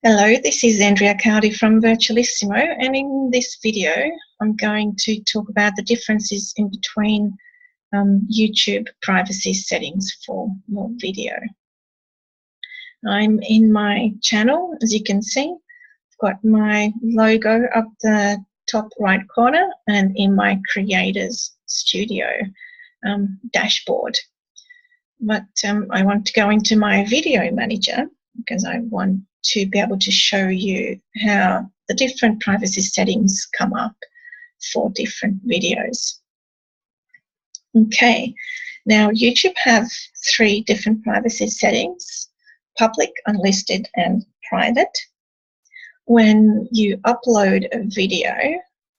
Hello, this is Andrea Cowdy from Virtualissimo, and in this video I'm going to talk about the differences in between YouTube privacy settings for your video. I'm in my channel, as you can see. I've got my logo up the top right corner and in my Creators Studio dashboard. But I want to go into my video manager because I want to be able to show you how the different privacy settings come up for different videos. Okay, now YouTube have 3 different privacy settings: public, unlisted, and private. When you upload a video,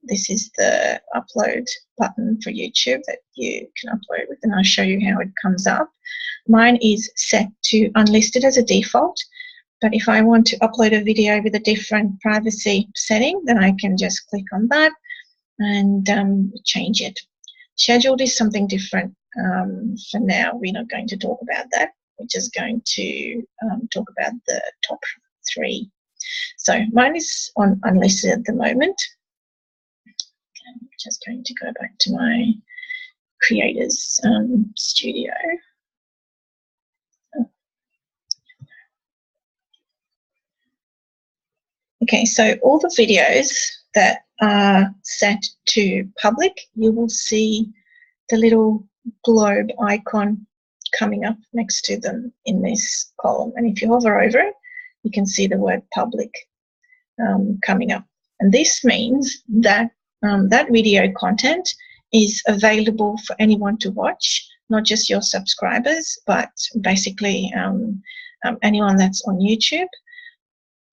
this is the upload button for YouTube that you can upload with, and I'll show you how it comes up. Mine is set to unlisted as a default, but if I want to upload a video with a different privacy setting, then I can just click on that and change it. Scheduled is something different. For now, we're not going to talk about that. We're just going to talk about the top 3. So mine is on unlisted at the moment. Okay, I'm just going to go back to my Creators Studio. Okay, so all the videos that are set to public, you will see the little globe icon coming up next to them in this column. And if you hover over it, you can see the word public coming up. And this means that that video content is available for anyone to watch, not just your subscribers, but basically anyone that's on YouTube.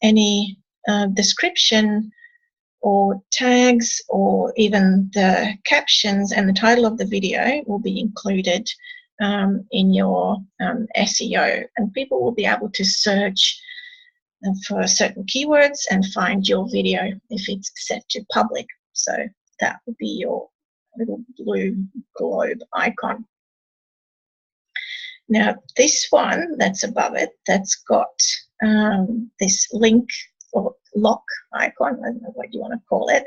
Any description or tags or even the captions and the title of the video will be included in your SEO, and people will be able to search for certain keywords and find your video if it's set to public. So that would be your little blue globe icon. Now this one that's above it, that's got this link or lock icon, I don't know what you want to call it,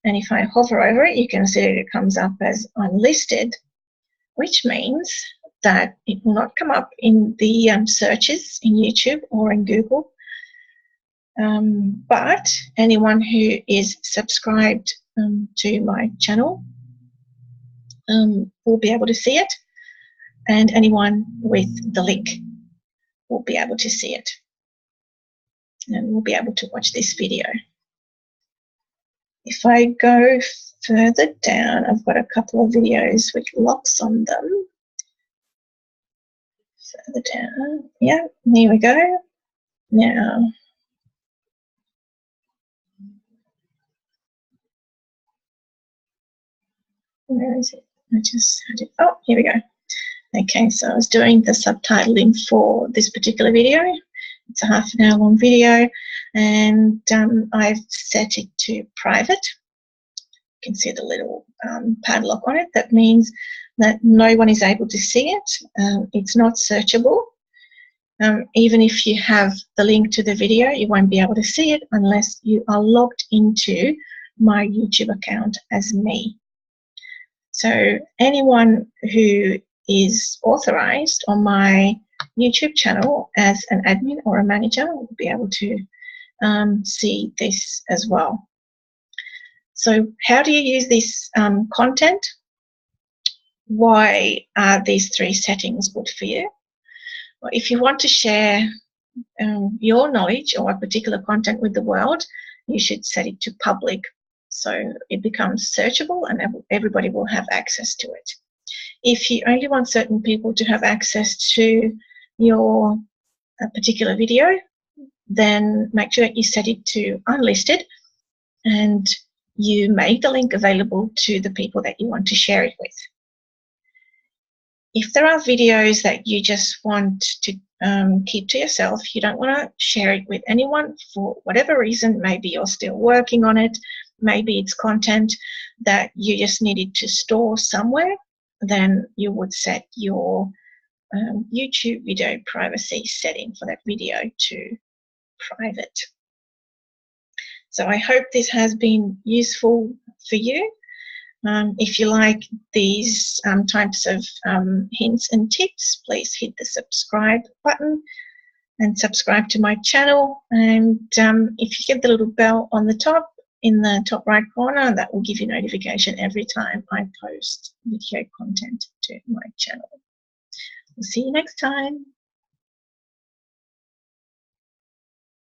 and if I hover over it, you can see it comes up as unlisted, which means that it will not come up in the searches in YouTube or in Google, but anyone who is subscribed to my channel will be able to see it, and anyone with the link will be able to see it, and we'll be able to watch this video. If I go further down, I've got a couple of videos with locks on them. Further down, yeah, here we go. Now, where is it? I just had it. Oh, here we go. Okay, so I was doing the subtitling for this particular video. It's a half an hour long video, and I've set it to private. You can see the little padlock on it. That means that no one is able to see it. It's not searchable. Even if you have the link to the video, you won't be able to see it unless you are logged into my YouTube account as me. So anyone who is authorized on my YouTube channel as an admin or a manager will be able to see this as well. So how do you use this content? Why are these 3 settings good for you? Well, if you want to share your knowledge or a particular content with the world, you should set it to public, so it becomes searchable and everybody will have access to it. If you only want certain people to have access to your particular video, then make sure that you set it to unlisted and you make the link available to the people that you want to share it with. If there are videos that you just want to keep to yourself, you don't want to share it with anyone for whatever reason, maybe you're still working on it, maybe it's content that you just needed to store somewhere, then you would set your YouTube video privacy setting for that video to private. So I hope this has been useful for you. If you like these types of hints and tips, please hit the subscribe button and subscribe to my channel. And if you get the little bell on the top, in the top right corner, that will give you notification every time I post video content to my channel. We'll see you next time.